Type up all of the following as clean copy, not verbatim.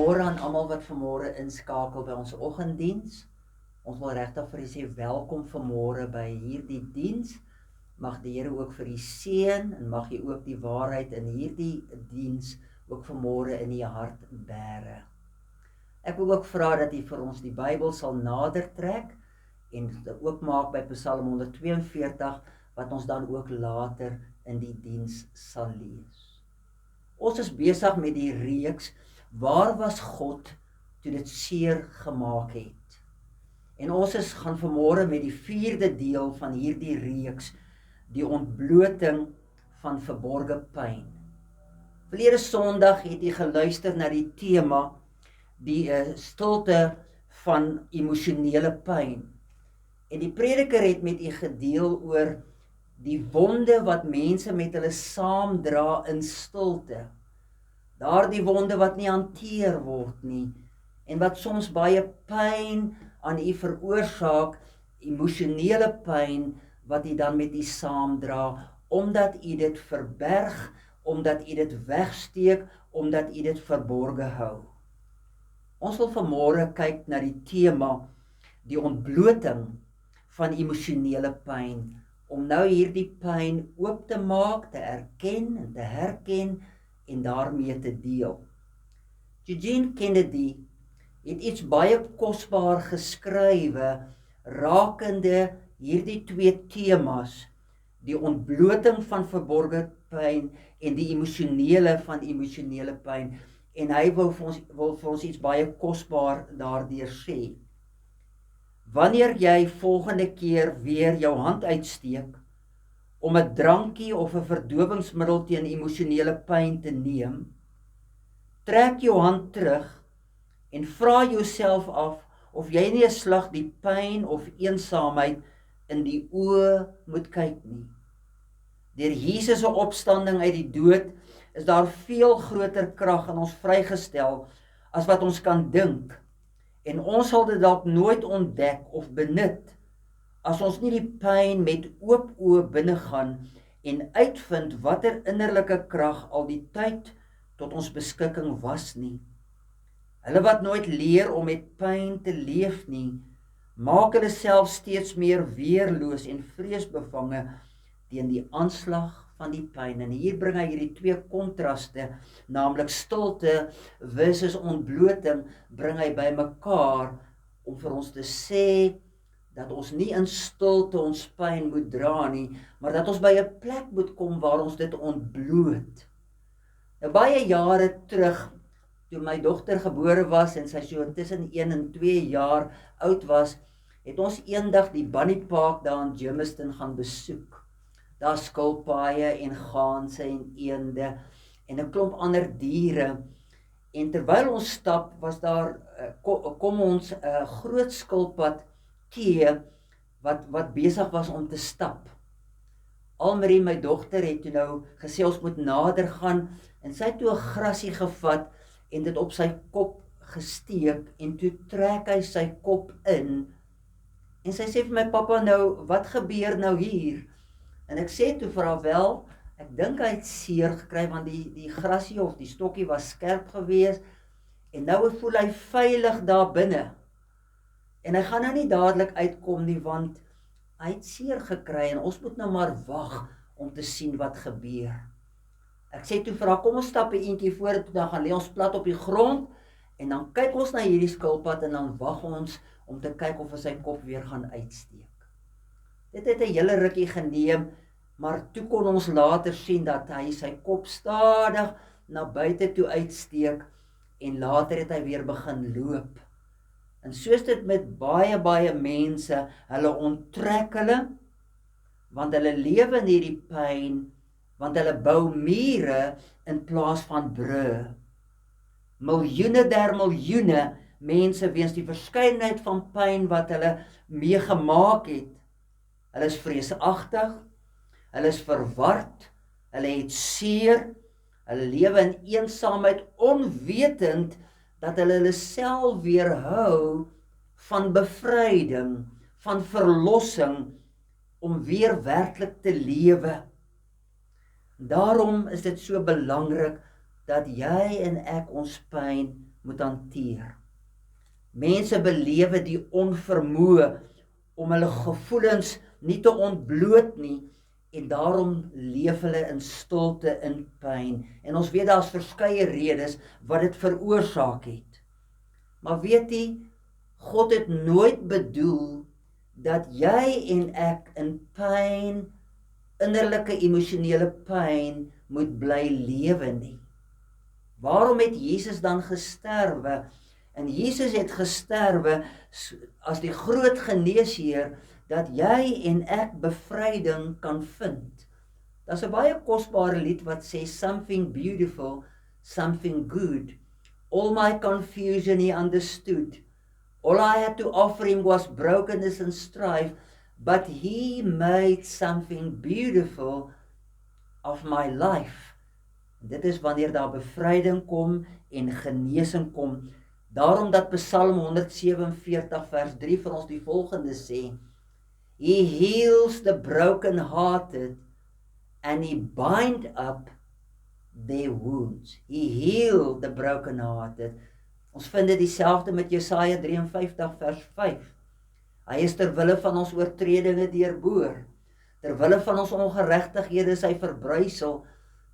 Goeiemôre aan almal wat vanmôre inskakel by ons oggenddiens. Ons wil regtig vir u sê welkom vanmôre by hierdie diens. Mag die Here ook vir u seën en mag u ook die waarheid in hierdie diens ook vanmôre in u hart bære. Ek wil ook vra dat u vir ons die Bybel sal nader trek en dit oopmaak by Psalm 142 wat ons dan ook later in die diens sal lees. Ons is besig met die reeks Waar was God toe dit seer gemaak het? En ons gaan vanmôre met die 4de deel van hierdie reeks, die ontbloting van verborgde pyn. Verlede Sondag het jy geluister na die tema, die stilte van emosionele pyn. En die prediker het met jy gedeel oor die wonde wat mense met hulle saamdra in stilte. Daardie wonde wat nie hanteer word nie en wat soms baie pyn aan u veroorsaak, emosionele pyn wat u dan met u saamdra, omdat u dit verberg, omdat u dit wegsteek, omdat u dit verborge hou. Ons wil vanmôre kyk na die tema, die ontbloting van emosionele pyn, om nou hierdie pyn oop te maak, te erken en te herken en daarmee te deel. Eugene Kennedy het iets baie kosbaar geskrywe rakende hierdie twee temas, die ontbloting van verborgde pyn en die emosionele van emosionele pyn, en hy wil vir ons iets baie kosbaar daardeur sê. Wanneer jy volgende keer weer jou hand uitsteek om 'n drankie of 'n verdowingsmiddel teen emosionele pyn te neem, trek jou hand terug en vra jouself af of jy nie 'n slag die pyn of eensaamheid in die oë moet kyk nie. Deur Jesus se opstanding uit die dood is daar veel groter krag in ons vrygestel as wat ons kan dink, en ons sal dit dalk nooit ontdek of benut as ons nie die pyn met oop oë binnegaan en uitvind watter innerlike krag al die tyd tot ons beskikking was nie. Hulle wat nooit leer om met pyn te leef nie, maak hulle self steeds meer weerloos en vreesbevange teen die aanslag van die pyn. En hier bring hy hierdie twee kontraste, naamlik stilte versus ontbloting, bring hy by mekaar om vir ons te sê dat ons nie in stilte ons pyn moet dra nie, maar dat ons by 'n plek moet kom waar ons dit ontbloot. Nou baie jare terug, toe my dogter gebore was en sy so tussen 1 en 2 jaar oud was, het ons eendag die Bunny Park daar in Germiston gaan besoek. Daar skilpaaie en ganse en eende en 'n klomp ander diere. En terwyl ons stap, was daar kom ons 'n groot skilpad tee wat besig was om te stap. Almarie, my dogter, het toe nou gesê ons moet nader gaan en sy het toe 'n grassie gevat en dit op sy kop gesteek en toe trek hy sy kop in en sy sê vir my, pappa, nou wat gebeur nou hier? En ek sê toe vir haar, wel, ek dink hy het seer gekry want die grassie of die stokkie was skerp geweest en nou voel hy veilig daar binne. En hy gaan nou nie dadelik uitkom nie want hy het seer gekry en ons moet nou maar wag om te sien wat gebeur. Ek sê toe vir haar, kom ons stap 'n eentjie vorentoe, dan gaan lê ons plat op die grond en dan kyk ons na hierdie skilpad en dan wag ons om te kyk of hy sy kop weer gaan uitsteek. Dit het 'n hele rukkie geneem, maar toe kon ons later sien dat hy sy kop stadig na buite toe uitsteek en later het hy weer begin loop. En soos dit met baie mense, hulle onttrek hulle, want hulle lewe in hierdie pyn, want hulle bou mure in plaas van brûe. Miljoene der miljoene mense weens die verskeidenheid van pyn wat hulle meegemaak het. Hulle is vreesagtig, hulle is verward, hulle het seer, hulle lewe in eensaamheid, onwetend dat hulle self weerhou van bevryding, van verlossing, om weer werklik te lewe. Daarom is dit so belangrik dat jy en ek ons pyn moet hanteer. Mense belewe die onvermoë om hulle gevoelens nie te ontbloot nie, en daarom leef hulle in stilte, in pyn. En ons weet daar's verskeie redes wat dit veroorsaak het. Maar weet jy, God het nooit bedoel dat jy en ek in pyn, innerlike emosionele pyn, moet bly lewe nie. Waarom het Jesus dan gesterwe? En Jesus het gesterwe as die groot geneesheer, dat jy en ek bevryding kan vind. Daar's 'n baie kosbare lied wat sê, something beautiful, something good. All my confusion he understood. All I had to offer him was brokenness and strife, but he made something beautiful of my life. Dit is wanneer daar bevryding kom en genesing kom. Daarom dat Psalm 147 vers 3 vir ons die volgende sê, He heals the broken-hearted and he bind up their wounds. He healed the broken-hearted. Ons vind dit dieselfde met Jesaja 53 vers 5. Hy is terwille van ons oortredinge deurboor. Terwille van ons ongeregtighede is hy verbrysel.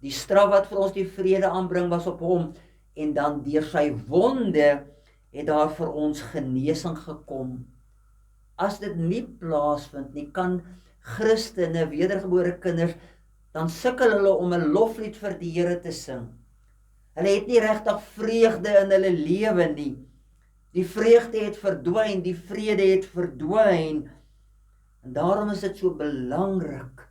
Die straf wat vir ons die vrede aanbring was op hom. En dan deur sy wonde het daar vir ons genesing gekom. As dit nie plaasvind nie, kan Christene, wedergebore kinders, dan sukkel hulle om 'n loflied vir die Here te sing. Hulle het nie regtig vreugde in hulle lewe nie. Die vreugde het verdwyn, die vrede het verdwyn. En daarom is dit so belangrik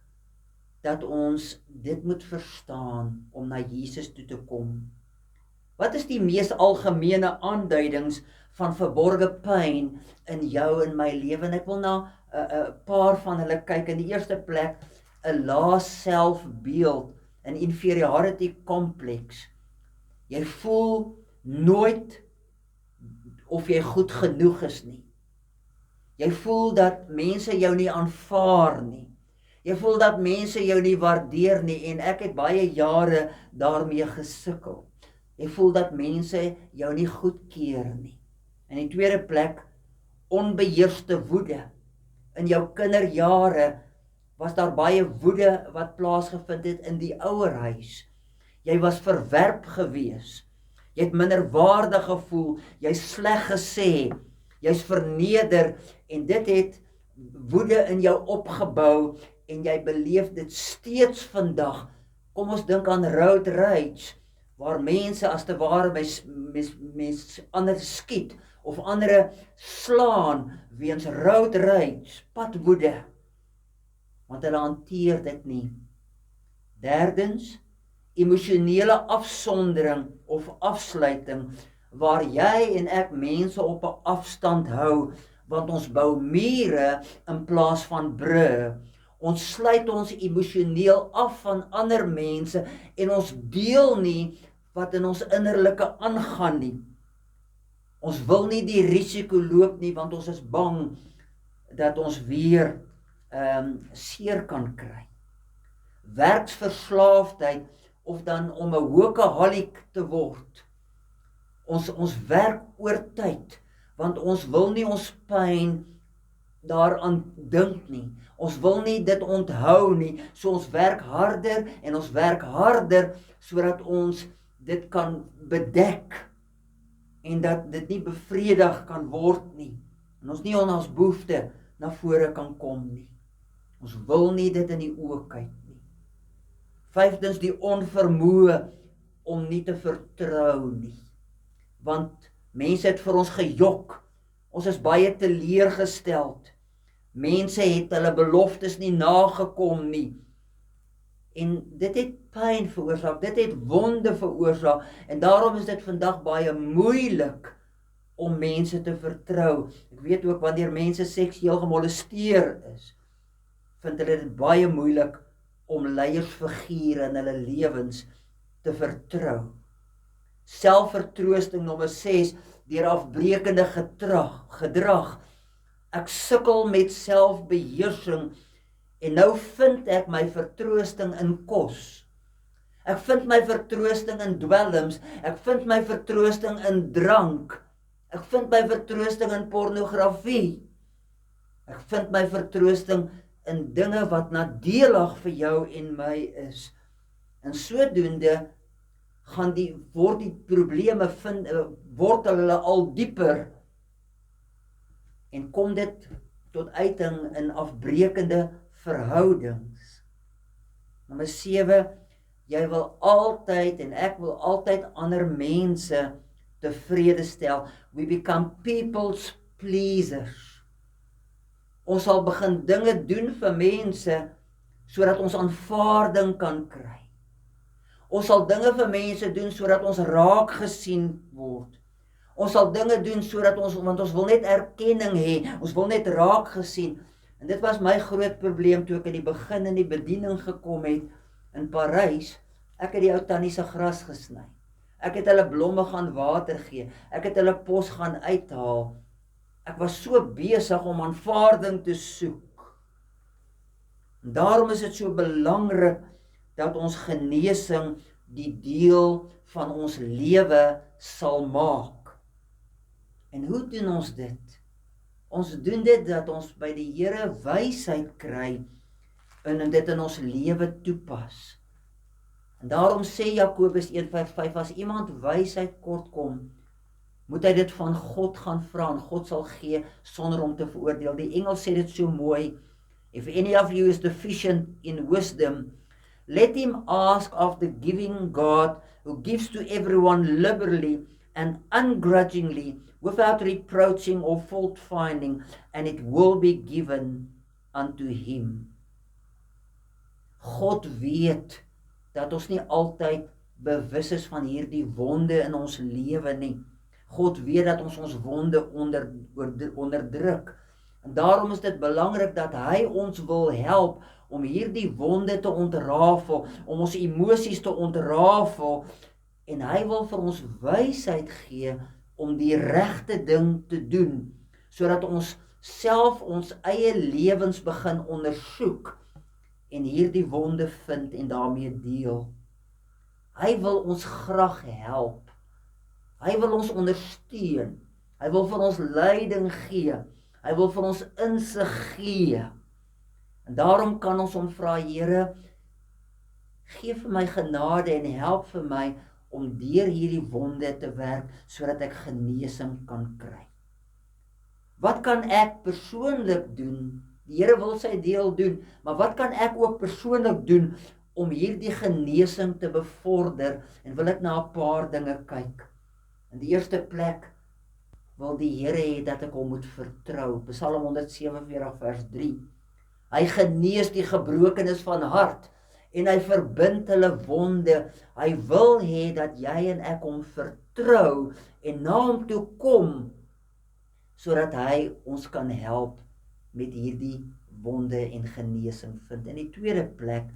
dat ons dit moet verstaan om na Jesus toe te kom. Wat is die mees algemene aanduidings van verborge pyn in jou en my lewe? En ek wil na 'n paar van hulle kyk. In die eerste plek, 'n lae selfbeeld, 'n inferiority complex. Jy voel nooit of jy goed genoeg is nie. Jy voel dat mense jou nie aanvaar nie. Jy voel dat mense jou nie waardeer nie, en ek het baie jare daarmee gesukkel. Jy voel dat mense jou nie goedkeur nie. In die tweede plek, onbeheerste woede. In jou kinderjare was daar baie woede wat plaasgevind het in die ouerhuis. Jy was verwerp gewees. Jy het minderwaardig gevoel, jy's sleg gesê, jy's verneder, en dit het woede in jou opgebou, en jy beleef dit steeds vandag. Kom ons dink aan road rage, waar mense as te ware mens ander skiet, of andere slaan, weens road rage, padwoede, want hulle hanteer dit nie. Derdens, emosionele afsondering of afsluiting, waar jy en ek mense op 'n afstand hou, want ons bou mure in plaas van brûe. Ons sluit ons emosioneel af van ander mense, en ons deel nie wat in ons innerlike aangaan nie. Ons wil nie die risiko loop nie, want ons is bang dat ons weer seer kan kry. Werksverslaafdheid, of dan om 'n workaholic te word. Ons werk oor tyd, want ons wil nie ons pyn daaraan dink nie. Ons wil nie dit onthou nie, so ons werk harder en ons werk harder, sodat ons dit kan bedek, en dat dit nie bevredig kan word nie, en ons nie aan ons behoefte na vore kan kom nie. Ons wil nie dit in die oë kyk nie. Vyfdens, die onvermoë om nie te vertrou nie, want mense het vir ons gejok, ons is baie teleurgesteld, mense het hulle beloftes nie nagekom nie, en dit het pyn veroorsaak, dit het wonde veroorsaak, en daarom is dit vandag baie moeilik om mense te vertrou. Ek weet ook wanneer mense seksueel gemolesteer is, vind hulle dit baie moeilik om leiersfigure in hulle lewens te vertrou. Selfvertroosting nommer 6, deur afbreekende gedrag. Ek sukkel met selfbeheersing, en nou vind ek my vertroosting in kos. Ek vind my vertroosting in dwelms, ek vind my vertroosting in drank, ek vind my vertroosting in pornografie, ek vind my vertroosting in dinge wat nadelig vir jou en my is. En sodoende word die probleme wortel hulle al dieper en kom dit tot uiting in afbrekende verhoudings. Nommer 7, jy wil altyd en ek wil altyd ander mense tevrede stel. We become people's pleasers. Ons sal begin dinge doen vir mense sodat ons aanvaarding kan kry. Ons sal dinge vir mense doen sodat ons raak gesien word. Ons sal dinge doen want ons wil net erkenning hê, ons wil net raak gesien. En dit was my groot probleem toe ek in die begin in die bediening gekom het in Parys. Ek het die ou tannie se gras gesny. Ek het hulle blomme gaan water gee. Ek het hulle pos gaan uithaal. Ek was so besig om aanvaarding te soek. En daarom is dit so belangrik dat ons genesing die deel van ons lewe sal maak. En hoe doen ons dit? Ons doen dit dat ons by die Here wysheid kry en dit in ons lewe toepas. En daarom sê Jakobus 1:5, as iemand wysheid kort kom, moet hy dit van God gaan vra en God sal gee sonder om te veroordeel. Die Engels sê dit so mooi, if any of you is deficient in wisdom, let him ask of the giving God, who gives to everyone liberally and ungrudgingly, without reproaching or fault finding, and it will be given unto him. God weet dat ons nie altyd bewus is van hierdie wonde in ons lewe nie. God weet dat ons wonde onderdruk. En daarom is dit belangrik dat hy ons wil help om hierdie wonde te ontrafel, om ons emosies te ontrafel, en hy wil vir ons wysheid gee om die regte ding te doen, sodat ons self ons eie lewens begin ondersoek en hierdie wonde vind en daarmee deel. Hy wil ons graag help. Hy wil ons ondersteun. Hy wil vir ons leiding gee. Hy wil vir ons insig gee. En daarom kan ons hom vra, Here, gee vir my genade en help vir my om deur hierdie wonde te werk, sodat ek genesing kan kry. Wat kan ek persoonlik doen? Die Here wil sy deel doen, maar wat kan ek ook persoonlik doen om hierdie genesing te bevorder? En wil ek na 'n paar dinge kyk. In die eerste plek wil die Here hê dat ek hom moet vertrou. Psalm 147 vers 3. Hy genees die gebrokenes van hart en hy verbind hulle wonde. Hy wil hê dat jy en ek hom vertrou en na hom toe kom, sodat hy ons kan help met hierdie wonde en genesing vind. In die tweede plek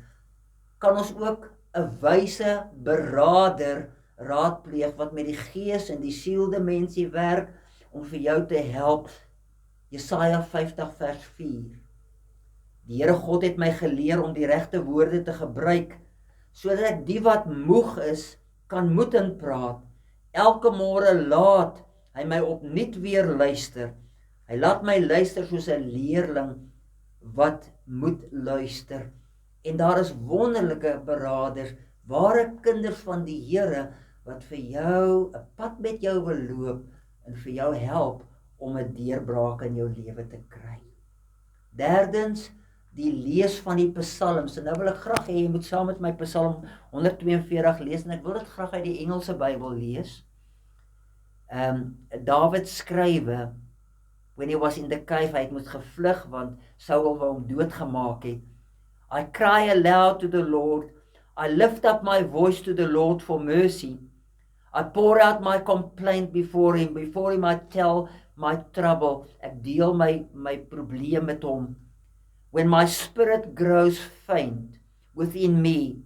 kan ons ook 'n wyse beraader raadpleeg wat met die gees en die sieldimensie werk om vir jou te help. Jesaja 50 vers 4. Die Here God het my geleer om die regte woorde te gebruik, sodat ek die wat moeg is, kan moed in praat. Elke môre laat hy my opnuut weer luister. Hy laat my luister soos 'n leerling wat moet luister. En daar is wonderlike beraders, ware kinders van die Here, wat vir jou 'n pad met jou wil loop en vir jou help om 'n deurbraak in jou lewe te kry. Derdens, die lees van die psalms. En nou wil ek graag hê jy moet saam met my Psalm 142 lees, en ek wil dit graag uit die Engelse Bybel lees. David skrywe, when he was in the cave, hy het moet gevlug, want Saul wou hom doodgemaak het. I cry aloud to the Lord, I lift up my voice to the Lord for mercy. I pour out my complaint before him I tell my trouble. Ek deel my probleem met hom. When my spirit grows faint within me,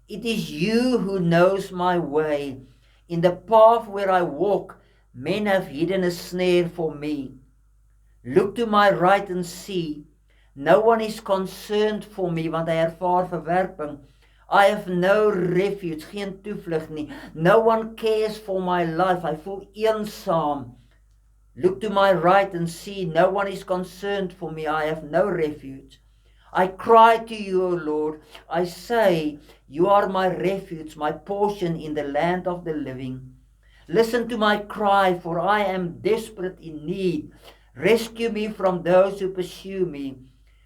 it is you who knows my way. In the path where I walk, men have hidden a snare for me. Look to my right and see, no one is concerned for me, want hy ervaar verwerping. I have no refuge, geen toevlug nie. No one cares for my life. Hy voel eensaam. Look to my right and see, no one is concerned for me. I have no refuge. I cry to you, O Lord. I say, you are my refuge, my portion in the land of the living. Listen to my cry, for I am desperate in need. Rescue me from those who pursue me,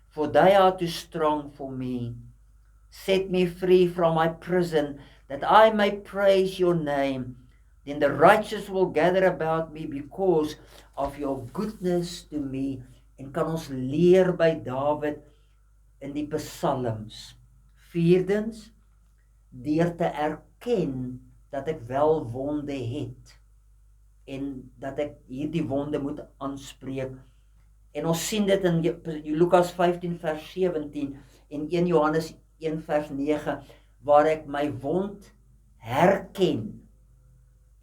for they are too strong for me. Set me free from my prison, that I may praise your name. Then the righteous will gather about me because of your goodness to me. En kan ons leer by Dawid in die psalms. Vierdens, deur te erken dat ek wel wonde het en dat ek hierdie wonde moet aanspreek. En ons sien dit in Lukas 15 vers 17 en 1 Johannes 1 vers 9 waar ek my wond herken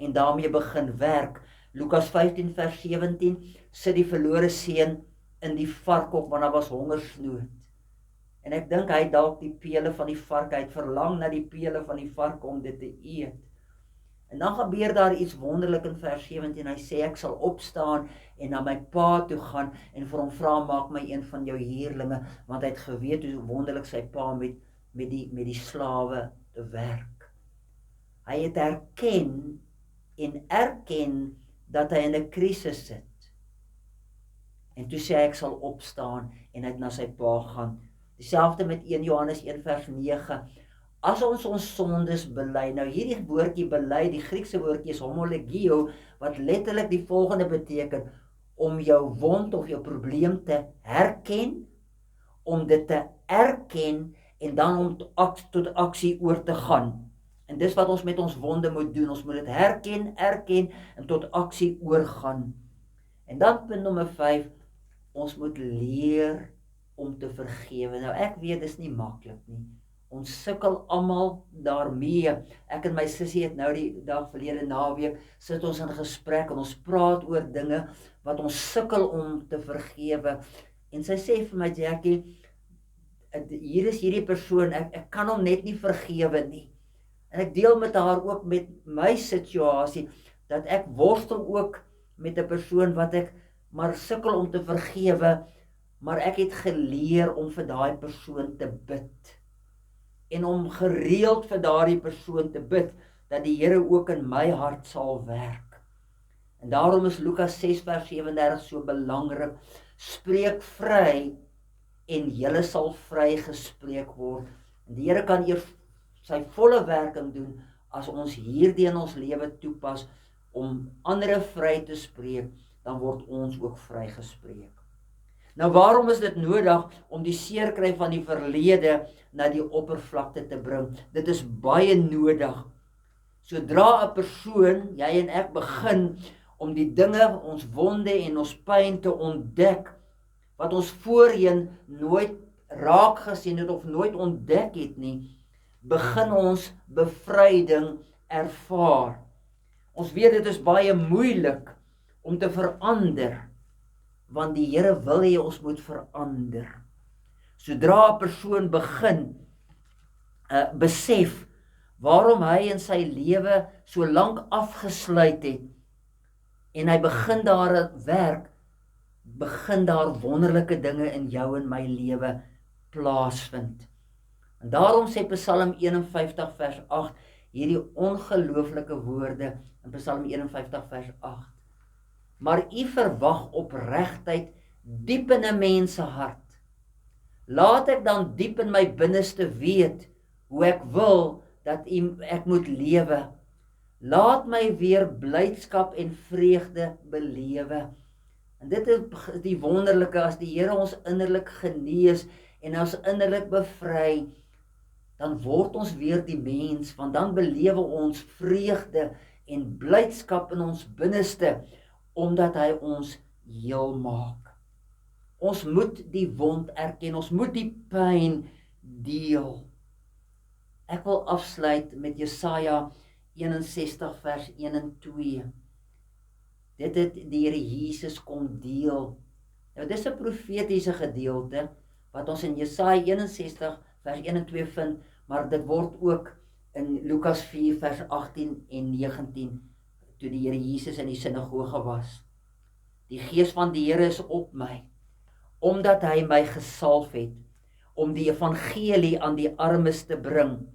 en daarmee begin werk. Lukas 15 vers 17 sit die verlore seun in die varkhok want daar was hongersnood. En ek dink hy dalk die pele van die vark, hy het verlang na die pele van die vark om dit te eet. En dan gebeur daar iets wonderlik in vers 17, hy sê ek sal opstaan en na my pa toe gaan en vir hom vra maak my een van jou huurlinge, want hy het geweet hoe wonderlik sy pa met die slawe te werk. Hy het herken en erken dat hy in 'n krisis sit. En toe sê hy ek sal opstaan en hy het na sy pa gaan. Dieselfde met 1 Johannes 1 vers 9. As ons sondes bely, nou hierdie woordjie bely, die Griekse woordjie is homologio, wat letterlik die volgende beteken, om jou wond of jou probleem te herken, om dit te erken en dan om tot aksie oor te gaan. En dis wat ons met ons wonde moet doen, ons moet dit herken en tot aksie oorgaan. En dan punt nommer 5, ons moet leer om te vergewe. Nou ek weet dis nie maklik nie. Ons sukkel almal daarmee. Ek en my sussie het nou die dag verlede naweek sit ons in gesprek en ons praat oor dinge wat ons sukkel om te vergewe. En sy sê vir my, Jackie, hier is hierdie persoon, ek kan hom net nie vergewe nie. En ek deel met haar ook met my situasie, dat ek worstel ook met 'n persoon wat ek maar sukkel om te vergewe, maar ek het geleer om vir daai persoon te bid. En om gereeld vir daardie persoon te bid, dat die Here ook in my hart sal werk. En daarom is Lukas 6 vers 37 so belangrik. Spreek vry en julle sal vrygespreek word. En die Here kan eers sy volle werking doen as ons hierdie in ons lewe toepas om ander vry te spreek, dan word ons ook vrygespreek. Nou waarom is dit nodig om die seerkry van die verlede na die oppervlakte te bring? Dit is baie nodig. Sodra 'n persoon, jy en ek, begin om die dinge, ons wonde en ons pyn te ontdek, wat ons voorheen nooit raak gesien het of nooit ontdek het nie, begin ons bevryding ervaar. Ons weet dit is baie moeilik om te verander, want die Here wil hê ons moet verander. Sodra 'n persoon begin besef waarom hy in sy lewe so lank afgesluit het, en hy begin daar werk, begin daar wonderlike dinge in jou en my lewe plaasvind. En daarom sê Psalm 51 vers 8, hierdie ongelooflike woorde in Psalm 51 vers 8. Maar u verwag opregtheid diep in 'n mens se hart. Laat ek dan diep in my binneste weet hoe ek wil dat ek moet lewe. Laat my weer blydskap en vreugde belewe. En dit is die wonderlike, as die Here ons innerlik genees en ons innerlik bevry, dan word ons weer die mens, want dan belewe ons vreugde en blydskap in ons binneste, omdat hy ons heel maak. Ons moet die wond erken, ons moet die pyn deel. Ek wil afsluit met Jesaja 61 vers 1 en 2. Dit het die Here Jesus kom deel. Nou dis 'n profetiese gedeelte wat ons in Jesaja 61 vers 1 en 2 vind, maar dit word ook in Lukas 4 vers 18 en 19, toe die Here Jesus in die sinagoge was. Die Gees van die Here is op my, omdat hy my gesalf het, om die evangelie aan die armes te bring.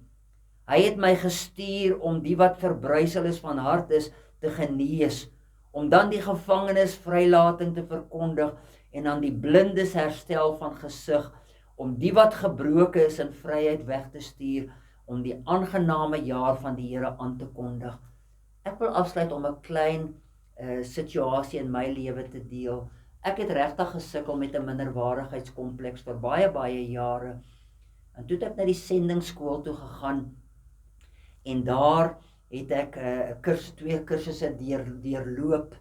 Hy het my gestuur om die wat verbrysel is van hart is, te genees, om dan die gevangenes vrylating te verkondig, en aan die blindes herstel van gesig, om die wat gebroken is in vryheid weg te stuur, om die aangename jaar van die Here aan te kondig. Ek wil afsluit om 'n klein situasie in my lewe te deel. Ek het regtig gesukkel met 'n minderwaardigheidskompleks vir baie jare. En toe het ek na die sendingskool toe gegaan, en daar het ek 2 kursusse deurloop.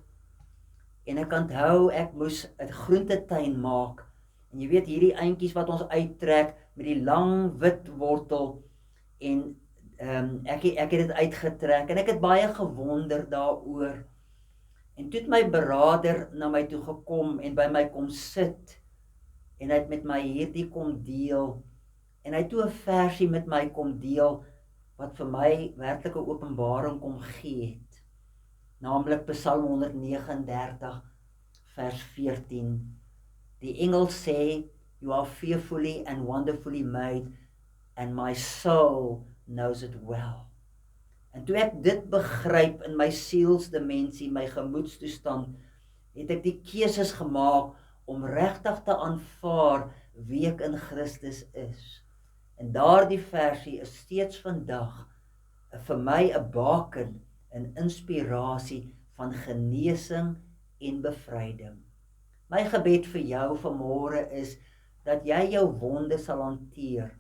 En ek onthou, ek moes 'n groentetuin maak. En jy weet, hierdie eintjies wat ons uittrek met die lang wit wortel, en ek het dit uitgetrek, en ek het baie gewonder daaroor. En toe het my beraader na my toe gekom en by my kom sit, en hy het met my hierdie kom deel, en hy het toe 'n versie met my kom deel, wat vir my werklike openbaring kom gee het, naamlik Psalm 139 vers 14. Die engel sê, you are fearfully and wonderfully made, and my soul knows it well. En toe ek dit begryp in my sielsdimensie, my gemoedstoestand, het ek die keuses gemaak om regtig te aanvaar wie ek in Christus is. En daardie versie is steeds vandag vir my 'n baken, 'n inspirasie van genesing en bevryding. My gebed vir jou vanmôre is dat jy jou wonde sal hanteer,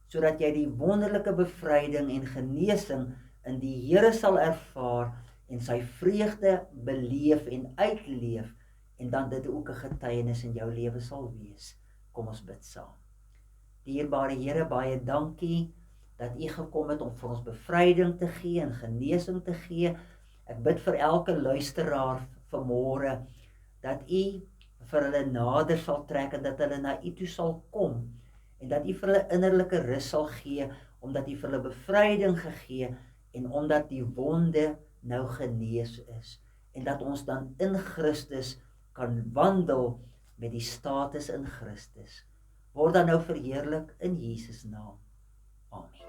sodat jy die wonderlike bevryding en genesing in die Here sal ervaar en sy vreugde beleef en uitleef, en dan dit ook 'n getuienis in jou lewe sal wees. Kom ons bid saam. Dierbare Here, baie dankie dat U gekom het om vir ons bevryding te gee en genesing te gee. Ek bid vir elke luisteraar vanmôre dat U vir hulle nader sal trek en dat hulle na U toe sal kom, en dat U vir hulle innerlike rus sal gee, omdat U vir hulle bevryding gegee en omdat die wonde nou genees is, en dat ons dan in Christus kan wandel met die status in Christus. Word dan nou verheerlik in Jesus naam. Amen.